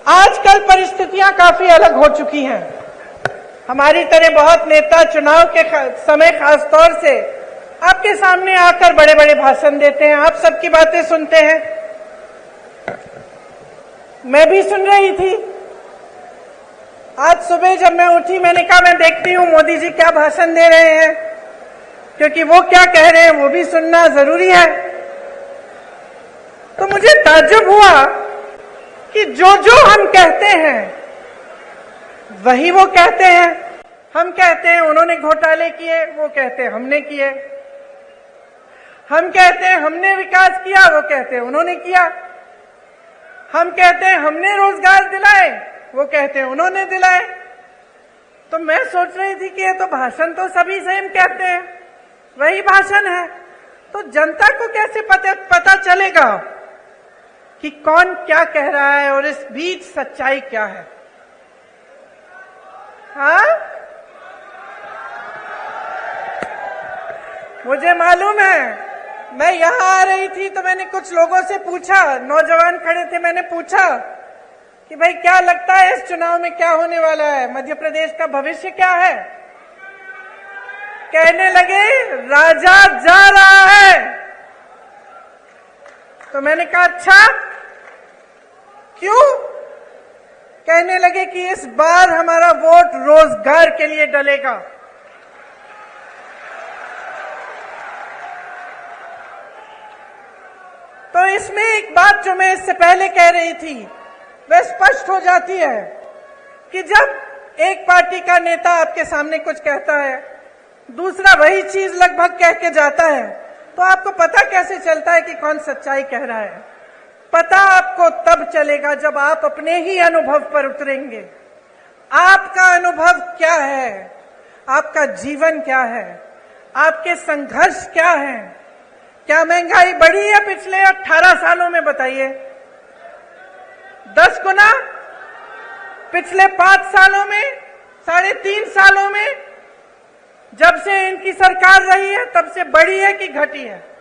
आजकल परिस्थितियां काफी अलग हो चुकी हैं। हमारी तरह बहुत नेता चुनाव के समय खासतौर से आपके सामने आकर बड़े बड़े भाषण देते हैं, आप सबकी बातें सुनते हैं। मैं भी सुन रही थी। आज सुबह जब मैं उठी मैंने कहा मैं देखती हूं मोदी जी क्या भाषण दे रहे हैं, क्योंकि वो क्या कह रहे हैं वो भी सुनना जरूरी है। तो मुझे ताज्जुब हुआ कि जो जो हम कहते हैं वही वो कहते हैं। हम कहते हैं उन्होंने घोटाले किए, वो कहते हैं हमने किए। हम कहते हैं हमने विकास किया, वो कहते हैं उन्होंने किया। हम कहते हैं हमने रोजगार दिलाए, वो कहते हैं उन्होंने दिलाए। तो मैं सोच रही थी कि ये तो भाषण तो सभी सेम कहते हैं, वही भाषण है। तो जनता को कैसे पता चलेगा कि कौन क्या कह रहा है और इस बीच सच्चाई क्या है? हाँ, मुझे मालूम है। मैं यहां आ रही थी तो मैंने कुछ लोगों से पूछा, नौजवान खड़े थे, मैंने पूछा कि भाई क्या लगता है इस चुनाव में क्या होने वाला है, मध्य प्रदेश का भविष्य क्या है? कहने लगे राजा जा रहा है। तो मैंने कहा अच्छा क्यों? कहने लगे कि इस बार हमारा वोट रोजगार के लिए डलेगा। तो इसमें एक बात जो मैं इससे पहले कह रही थी वह स्पष्ट हो जाती है कि जब एक पार्टी का नेता आपके सामने कुछ कहता है, दूसरा वही चीज लगभग कह के जाता है, तो आपको पता कैसे चलता है कि कौन सच्चाई कह रहा है? पता आपको तब चलेगा जब आप अपने ही अनुभव पर उतरेंगे। आपका अनुभव क्या है? आपका जीवन क्या है? आपके संघर्ष क्या है? क्या महंगाई बढ़ी है पिछले 18 सालों में? बताइए। 10 गुना? पिछले 5 सालों में? 3.5 सालों में? जब से इनकी सरकार रही है तब से बढ़ी है कि घटी है?